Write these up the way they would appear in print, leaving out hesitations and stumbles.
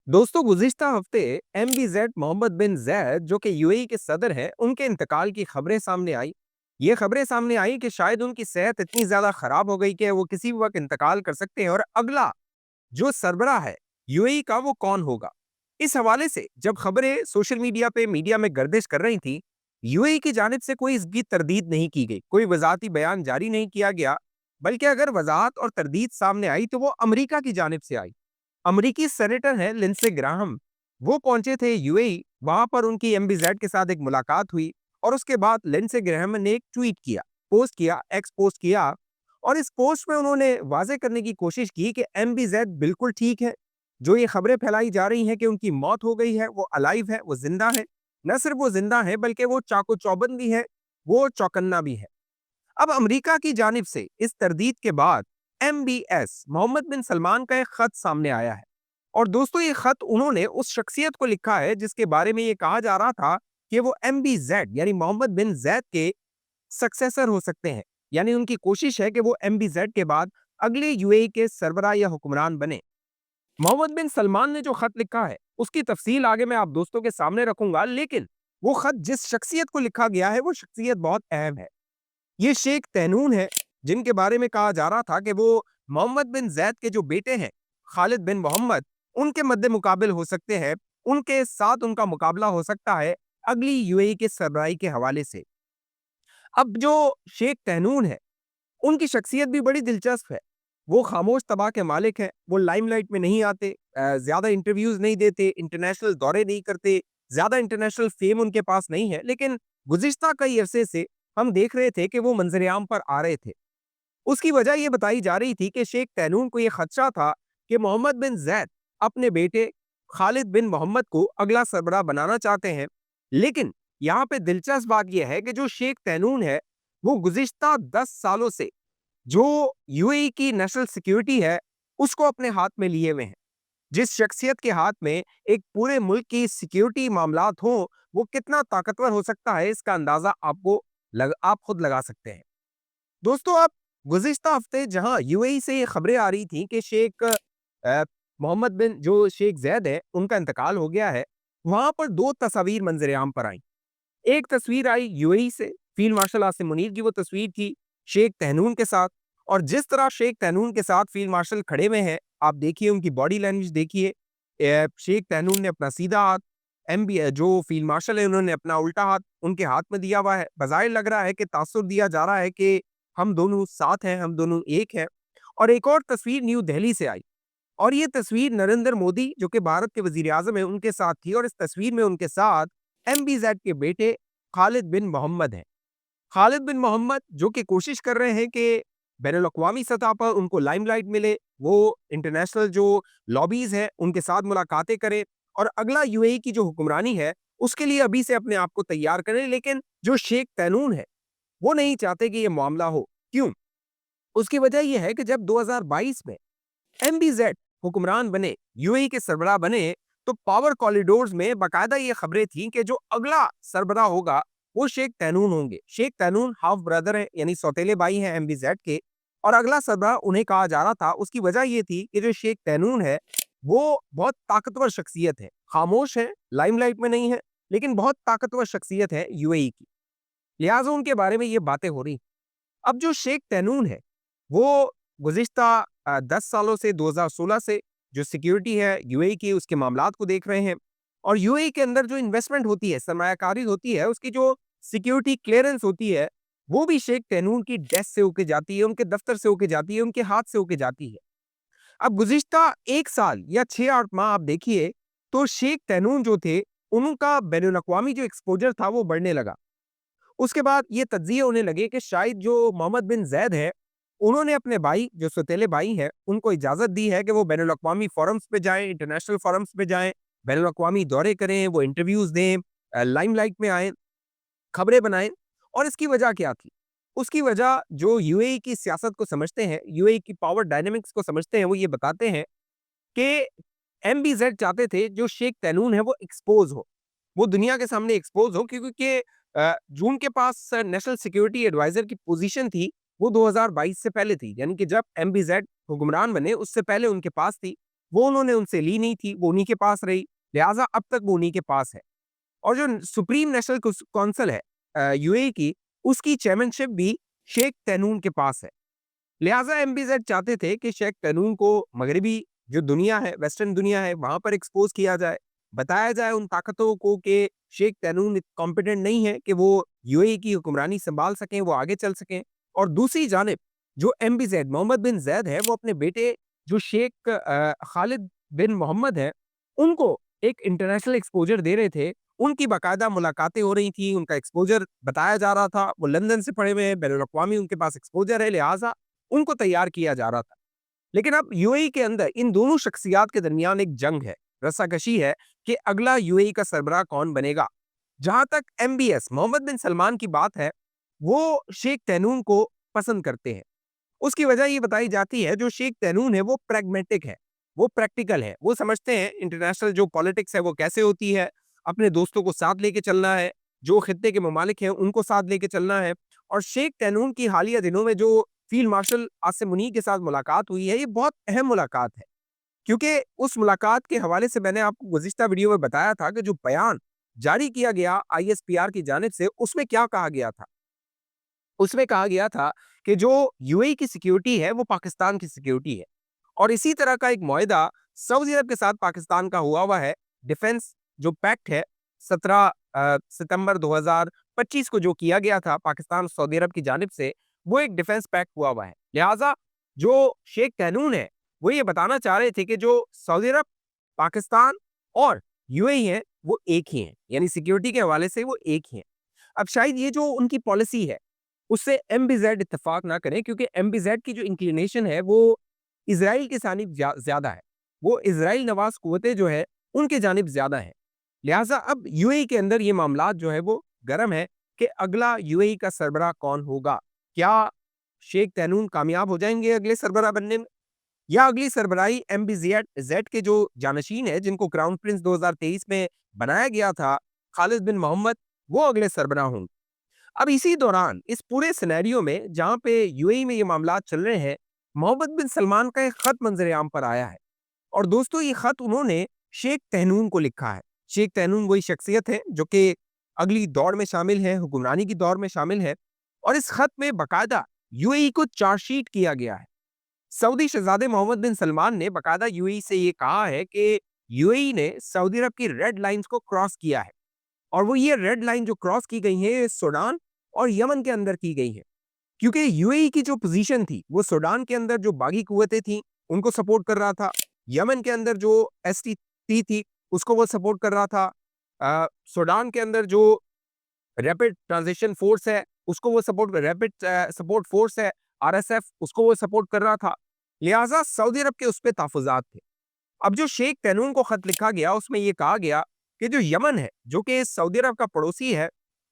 दोस्तों, गुज़िश्ता हफ्ते एमबीज़ेड मोहम्मद बिन ज़ैद जो कि यूएई के सदर हैं, उनके इंतकाल की खबरें सामने आई। ये खबरें सामने आई कि शायद उनकी सेहत इतनी ज़्यादा ख़राब हो गई कि वो किसी भी वक़्त इंतकाल कर सकते हैं और अगला जो सरबराह है यूएई का वो कौन होगा। इस हवाले से जब खबरें सोशल मीडिया पे मीडिया में गर्दिश कर रही थी, यूएई की जानिब से कोई इसकी तरदीद नहीं की गई, कोई वज़ाहती बयान जारी नहीं किया गया, बल्कि अगर वज़ाहत और तरदीद सामने आई तो वो अमेरिका की जानिब से आई। अमेरिकी सेनेटर हैं लिंडसे ग्राहम, वो पहुंचे थे यूएई। वहां पर उनकी एमबीजेड के साथ एक मुलाकात हुई और उसके बाद लिंडसे ग्राहम ने एक ट्वीट किया, पोस्ट किया, एक्स पोस्ट किया। और इस पोस्ट में उन्होंने वाजे करने की कोशिश की कि एमबीजेड बिल्कुल ठीक है। जो ये खबरें फैलाई जा रही हैं कि उनकी मौत हो गई है, वो अलाइव है, वो जिंदा है। न सिर्फ वो जिंदा है बल्कि वो चाको चौबंद भी है, वो चौकन्ना भी है। अब अमेरिका की जानिब से इस तरदीद के बाद एमबीएस मोहम्मद बिन सलमान का एक खत सामने आया है। और दोस्तों, ये खत उन्होंने उस शख्सियत को लिखा है जिसके बारे में ये कहा जा रहा था कि वो एमबीजेड यानी मोहम्मद बिन जैद के सक्सेसर हो सकते हैं। यानी उनकी कोशिश है कि वो एमबीजेड के बाद अगले यूएई के सरबराह या हुक्मरान बने। मोहम्मद बिन सलमान ने जो खत लिखा है उसकी तफसील आगे मैं आप दोस्तों के सामने रखूंगा, लेकिन वो खत जिस शख्सियत को लिखा गया है वो शख्सियत बहुत अहम है। ये शेख तैनून है, जिनके बारे में कहा जा रहा था कि वो मोहम्मद बिन जैद के जो बेटे हैं, खालिद बिन मोहम्मद, उनके मद्दे मुकाबिल हो सकते हैं। उनके साथ उनका मुकाबला हो सकता है अगली यूएई के सरबराही के हवाले से। अब जो शेख तैनून है, उनकी शख्सियत भी बड़ी दिलचस्प है। वो खामोश तबाह के मालिक हैं, वो लाइमलाइट में नहीं आते, ज़्यादा इंटरव्यूज़ नहीं देते, इंटरनेशनल दौरे नहीं करते, ज़्यादा इंटरनेशनल फ़ेम उनके पास नहीं है। लेकिन गुज़िश्ता कई अरसे से हम देख रहे थे कि वो मंज़र-ए-आम पर आ रहे थे। उसकी वजह ये बताई जा रही थी कि शेख तैनून को ये खदशा था कि मोहम्मद बिन ज़ैद अपने बेटे खालिद बिन मोहम्मद को अगला सरबराह बनाना चाहते हैं। लेकिन यहाँ पे दिलचस्प बात यह है कि जो शेख तैनून है, वो गुज़िश्ता 10 सालों से जो यूएई की नेशनल सिक्योरिटी है, उसको अपने हाथ में लिए हुए हैं। जिस शख्सियत के हाथ में एक पूरे मुल्क की सिक्योरिटी मामलात हों, वो कितना ताकतवर हो सकता है, इसका अंदाज़ा आप खुद लगा सकते हैं। दोस्तों, आप गुज़िश्ता हफ्ते जहां यूएई से ये खबरें आ रही थी कि शेख मोहम्मद बिन जो शेख ज़ैद है, उनका इंतकाल हो गया है, वहां पर 2 तस्वीर मंज़र-ए-आम पर आई। एक तस्वीर आई यूएई से, फील्ड मार्शल आसिम मुनीर की वो तस्वीर थी शेख तहनून के साथ। और जिस तरह शेख तहनून के साथ फील्ड मार्शल खड़े हुए हैं, आप देखिए उनकी बॉडी लैंग्वेज देखिए। शेख तहनून ने अपना सीधा हाथ, एमबी जो फील्ड मार्शल है उन्होंने अपना उल्टा हाथ उनके हाथ में दिया हुआ है। बज़ाहिर लग रहा है कि तासुर दिया जा रहा है कि हम दोनों साथ हैं, हम दोनों एक हैं। और एक और तस्वीर न्यू दिल्ली से आई, और ये तस्वीर नरेंद्र मोदी जो कि भारत के वजीर आजम है उनके साथ थी। और इस तस्वीर में उनके साथ एमबीजेड के बेटे खालिद बिन मोहम्मद हैं। खालिद बिन मोहम्मद जो कि कोशिश कर रहे हैं कि बैनुल-अक़वामी सतह पर उनको लाइमलाइट मिले, वो इंटरनेशनल जो लॉबीज़ हैं, उनके साथ मुलाकातें करें और अगला यूएई की जो हुक्मरानी है, उसके लिए अभी से अपने आप को तैयार करें। लेकिन जो शेख तैनून है, वो नहीं चाहते कि ये मामला हो। क्यों? उसकी वजह ये है कि जब 2022 में एमबीजेड हुक्मरान बने, यूएई के सरबराह बने, तो पावर कॉरिडोर्स में बाकायदा ये खबरें थीं कि जो अगला सरबराह होगा, वो शेख तैनून होंगे। शेख तैनून हाफ ब्रदर हैं, यानी सौतेले भाई हैं एमबीजेड के, और अगला सरबराह उन्हें कहा जा रहा था। उसकी वजह ये थी कि जो शेख तैनून है, वो बहुत ताकतवर शख्सियत है, खामोश है, लाइमलाइट में नहीं है, लेकिन बहुत ताकतवर शख्सियत है यूएई की। लिहाजा उनके बारे में ये बातें हो रही। अब जो शेख तैनून है, वो गुज़िश्ता 10 सालों से 2016 से जो सिक्योरिटी है यूएई की, उसके मामलात को देख रहे हैं। और यूएई के अंदर जो इन्वेस्टमेंट होती है, सरमायाकारी होती है, उसकी जो सिक्योरिटी क्लीयरेंस होती है, वो भी शेख तैनून की डेस्क से होके जाती है, उनके दफ्तर से होके जाती है, उनके हाथ से होके जाती है। अब गुज़िश्ता 1 साल या 6-8 माह आप देखिए, तो शेख तैनून जो थे, उनका बैनुल-अक़वामी जो एक्सपोज़र था, वो बढ़ने लगा। उसके बाद ये तज्ज़िये होने लगे कि शायद जो मोहम्मद बिन ज़ैद है, उन्होंने अपने भाई, जो सौतेले भाई हैं, उनको इजाज़त दी है कि वो बैनुल-अक़वामी फ़ोरम्स पे जाएँ, इंटरनेशनल फ़ोरम्स पे जाएँ, बैनुल-अक़वामी दौरे करें, वो इंटरव्यूज़ दें, लाइमलाइट में आएँ, खबरें बनाएँ। और इसकी वजह क्या थी? उसकी वजह जो यूएई की सियासत को समझते हैं, यूएई की पावर डायनामिक्स को समझते हैं, वो ये बताते हैं कि एमबीज़ेड चाहते थे जो शेख तैनून है वो एक्सपोज़ हो। वो दुनिया के सामने एक्सपोज़ हो, क्योंकि जो उनके पास नेशनल सिक्योरिटी एडवाइज़र की पोज़ीशन थी, वो 2022 से पहले थी। यानी कि जब एमबीज़ेड हुक्मरान बने, उससे पहले उनके पास थी। वो उन्होंने उनसे ली नहीं थी, वो उन्हीं के पास रही, लिहाजा अब तक वो उन्हीं के पास है। और जो सुप्रीम नेशनल काउंसिल है यूएई की, उसकी चेयरमैनशिप भी शेख तैनून के पास है। लिहाजा एमबीजेड चाहते थे कि शेख तैनून को मगरबी जो दुनिया है, वेस्टर्न दुनिया है, वहां पर एक्सपोज किया जाए, बताया जाए उन ताकतों को कि शेख तैनून कॉम्पिटेंट नहीं है कि वो यूएई की हुक्मरानी संभाल सकें, वो आगे चल सकें। और दूसरी जानिब जो एमबीजेड मोहम्मद बिन जैद है, वो अपने बेटे जो शेख खालिद बिन मोहम्मद है, उनको एक इंटरनेशनल एक्सपोजर दे रहे थे। उनकी बाकायदा मुलाकातें हो रही थी, उनका एक्सपोजर बताया जा रहा था, वो लंदन से पढ़े हुए हैं, बैनुल अक़वामी उनके पास एक्सपोजर है, लिहाजा उनको तैयार किया जा रहा था। लेकिन अब यूएई के अंदर इन दोनों शख्सियात के दरमियान एक जंग है, रस्साकशी है कि अगला यूएई का सरबराह कौन बनेगा। जहां तक एमबीएस मोहम्मद बिन सलमान की बात है, वो शेख तैनून को पसंद करते हैं। उसकी वजह ये बताई जाती है, जो शेख तैनून है वो प्रैग्मेटिक है, वो प्रैक्टिकल है, वो समझते हैं इंटरनेशनल जो पॉलिटिक्स है वो कैसे होती है, अपने दोस्तों को साथ लेके चलना है, जो खित्ते के ममालिक हैं उनको साथ लेके चलना है। और शेख तैनून की हालिया दिनों में जो फील्ड मार्शल आसिम मुनीर के साथ मुलाकात हुई है, ये बहुत अहम मुलाकात है, क्योंकि उस मुलाकात के हवाले से मैंने आपको गुज़िश्ता वीडियो में बताया था कि जो बयान जारी किया गया आईएसपीआर की जानिब से, उसमें क्या कहा गया था? उसमें कहा गया था कि जो यूएई की सिक्योरिटी है वो पाकिस्तान की सिक्योरिटी है। और इसी तरह का एक मुआहिदा सऊदी अरब के साथ पाकिस्तान का हुआ है, डिफेंस जो पैक्ट है 17 सितंबर 2025 को जो किया गया था पाकिस्तान और सऊदी अरब की जानिब से, वो एक डिफेंस पैक्ट हुआ है। लिहाजा जो शेख तैनून है, वो ये बताना चाह रहे थे कि जो सऊदी अरब, पाकिस्तान और यूएई है, वो एक ही हैं, यानी सिक्योरिटी के हवाले से वो एक ही हैं। अब शायद ये जो उनकी पॉलिसी है, उससे एमबीजेड इत्तेफाक ना करें, क्योंकि एमबीजेड की जो इंक्लिनेशन है वो इज़राइल की जानिब ज़्यादा है। वो इज़राइल नवाज़ कुव्वतें जो है, उनके जानिब ज़्यादा है। लिहाजा अब यूएई के अंदर ये मामलात जो है वो गर्म है कि अगला यूएई का सरबराह कौन होगा? क्या शेख तैनून कामयाब हो जाएँगे अगले सरबराह बनने में? या अगली सरबराही एमबीजेड जेड के जो जानशीन है, जिनको क्राउन प्रिंस 2023 में बनाया गया था, खालिद बिन मोहम्मद, वो अगले सरबराह होंगे। अब इसी दौरान इस पूरे सिनेरियो में जहां पे यूएई में ये मामलात चल रहे हैं, मोहम्मद बिन सलमान का एक खत मंजर-ए-आम पर आया है। और दोस्तों, ये खत उन्होंने शेख तैनून को लिखा है। शेख तैनून वही शख्सियत है जो कि अगली दौर में शामिल है, हुक्मरानी की दौर में शामिल है। और इस खत में बाकायदा यूएई को चार्जशीट किया गया है। सऊदी शहजादे मोहम्मद बिन सलमान ने बाकायदा यूएई से ये कहा है कि यूएई ने सऊदी अरब की रेड लाइंस को क्रॉस किया है। और वो ये रेड लाइन जो क्रॉस की गई है, सूडान और यमन के अंदर की गई है। क्योंकि यूएई की जो पोजीशन थी, वो सूडान के अंदर जो बागी कुव्वतें थी, उनको सपोर्ट कर रहा था। यमन के अंदर जो एसटीटी थी, उसको वो सपोर्ट कर रहा था। सूडान के अंदर जो रैपिड ट्रांजिशन फोर्स है, उसको वो सपोर्ट रैपिड सपोर्ट फोर्स है, आरएसएफ, उसको वो सपोर्ट कर रहा था। लिहाजा सऊदी अरब के उस पे तहफ़्फ़ुज़ात थे। अब जो शेख तैनून को खत लिखा गया, उसमें ये कहा गया कि जो यमन है, जो कि सऊदी अरब का पड़ोसी है,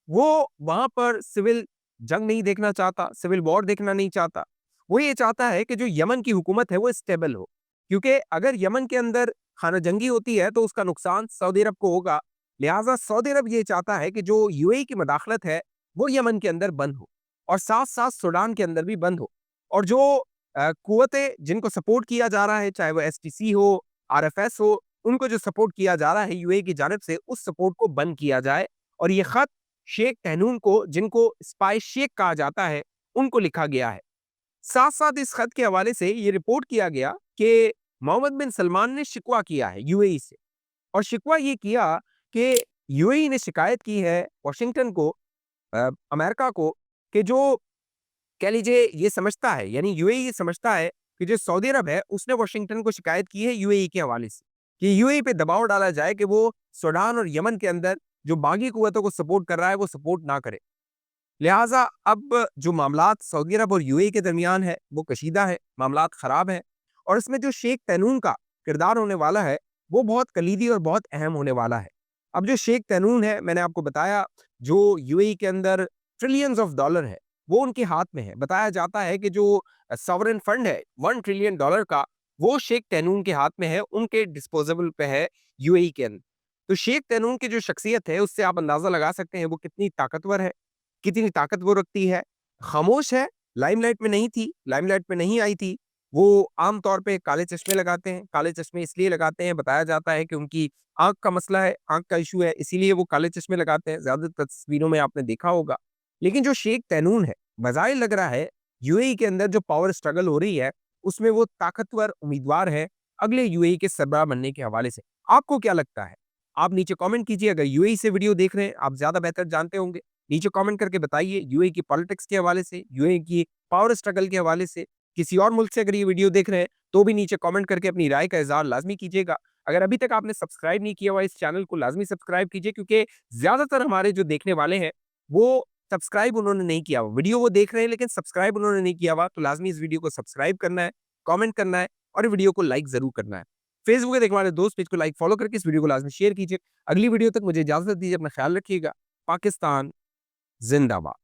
वो वहाँ पर सिविल जंग नहीं देखना चाहता, सिविल वॉर देखना नहीं चाहता। वो ये चाहता है कि जो यमन की हुकूमत है, वो स्टेबल हो। क्योंकि अगर यमन के अंदर खाना जंगी होती है, तो उसका नुकसान सऊदी अरब को होगा। लिहाजा सऊदी अरब ये चाहता है कि जो यूएई की मदाखलत है, वो यमन के अंदर बंद हो और साथ-साथ सूडान के अंदर भी बंद हो। और जो कुव्वतें जिनको सपोर्ट किया जा रहा है, चाहे वो एसटीसी हो, आरएफएस हो, उनको जो सपोर्ट किया जा रहा है यूएई की जानिब से, उस सपोर्ट को बंद किया जाए। और ये खत शेख तैनून को, जिनको स्पाई शेख कहा जाता है, उनको लिखा गया है। साथ-साथ इस खत के हवाले से ये रिपोर्ट किया गया कि मोहम्मद बिन सलमान ने शिकवा किया है यूएई से। और शिकवा ये किया कि यूएई ने शिकायत की है वाशिंगटन को, अमेरिका को, कि जो कह लीजिए ये समझता है, यानी यूएई ये समझता है कि जो सऊदी अरब है, उसने वाशिंगटन को शिकायत की है यूएई के हवाले से, कि यूएई पे दबाव डाला जाए कि वो सूडान और यमन के अंदर जो बागी कुव्वतों को सपोर्ट कर रहा है, वो सपोर्ट ना करे। लिहाजा अब जो मामलात सऊदी अरब और यूएई के दरमियान है, वो कशीदा है, मामलात खराब है। और इसमें जो शेख तैनून का किरदार होने वाला है, वो बहुत कलीदी और बहुत अहम होने वाला है। अब जो शेख तैनून है, मैंने आपको बताया, जो यूएई के अंदर ट्रिलियंस ऑफ डॉलर है, वो उनके हाथ में है। बताया जाता है कि जो सॉवरेन फंड है $1 ट्रिलियन का, वो शेख तैनून के हाथ में है, उनके डिस्पोजेबल पे है यूएई के अंदर। तो शेख तैनून की जो शख्सियत है, उससे आप अंदाजा लगा सकते हैं वो कितनी ताकतवर है, कितनी ताकत वो रखती है। खामोश है, लाइमलाइट में नहीं थी, लाइमलाइट में नहीं आई थी, وہ عام طور پہ کالے چشمے لگاتے ہیں. کالے چشمے اس لیے لگاتے ہیں, بتایا جاتا ہے کہ ان کی آنکھ کا مسئلہ ہے, آنکھ کا ایشو ہے, اسی لیے وہ کالے چشمے لگاتے ہیں. زیادہ تصویروں میں آپ نے دیکھا ہوگا. لیکن جو شیخ تینون ہے, بظاہر لگ رہا ہے یو اے ای کے اندر جو پاور اسٹرگل ہو رہی ہے اس میں وہ طاقتور امیدوار ہے اگلے یو اے ای کے سربراہ بننے کے حوالے سے. آپ کو کیا لگتا ہے؟ آپ نیچے کامنٹ کیجئے. اگر یو اے ای سے ویڈیو دیکھ رہے ہیں, آپ زیادہ بہتر جانتے ہوں گے, نیچے کامنٹ کر کے بتائیے. یو اے ای کی پالیٹکس کے حوالے سے, یو اے ای کی پاور اسٹرگل کے حوالے سے, کسی اور ملک سے اگر یہ ویڈیو دیکھ رہے ہیں تو بھی نیچے کامنٹ کر کے اپنی رائے کا اظہار لازمی کیجیے گا. اگر ابھی تک آپ نے سبسکرائب نہیں کیا ہوا اس چینل کو, لازمی سبسکرائب کیجیے, کیونکہ زیادہ تر ہمارے جو دیکھنے والے ہیں وہ سبسکرائب انہوں نے نہیں کیا ہوا. ویڈیو وہ دیکھ رہے ہیں لیکن سبسکرائب انہوں نے نہیں کیا ہوا, تو لازمی اس ویڈیو کو سبسکرائب کرنا ہے, کامنٹ کرنا ہے اور ویڈیو کو لائک ضرور کرنا ہے. فیس بک پہ دیکھنے والے دوست پیج کو لائک فالو کر کے اس ویڈیو کو لازمی شیئر کیجیے. اگلی ویڈیو تک مجھے اجازت دیجیے, اپنا خیال رکھیے گا. پاکستان زندہ باد.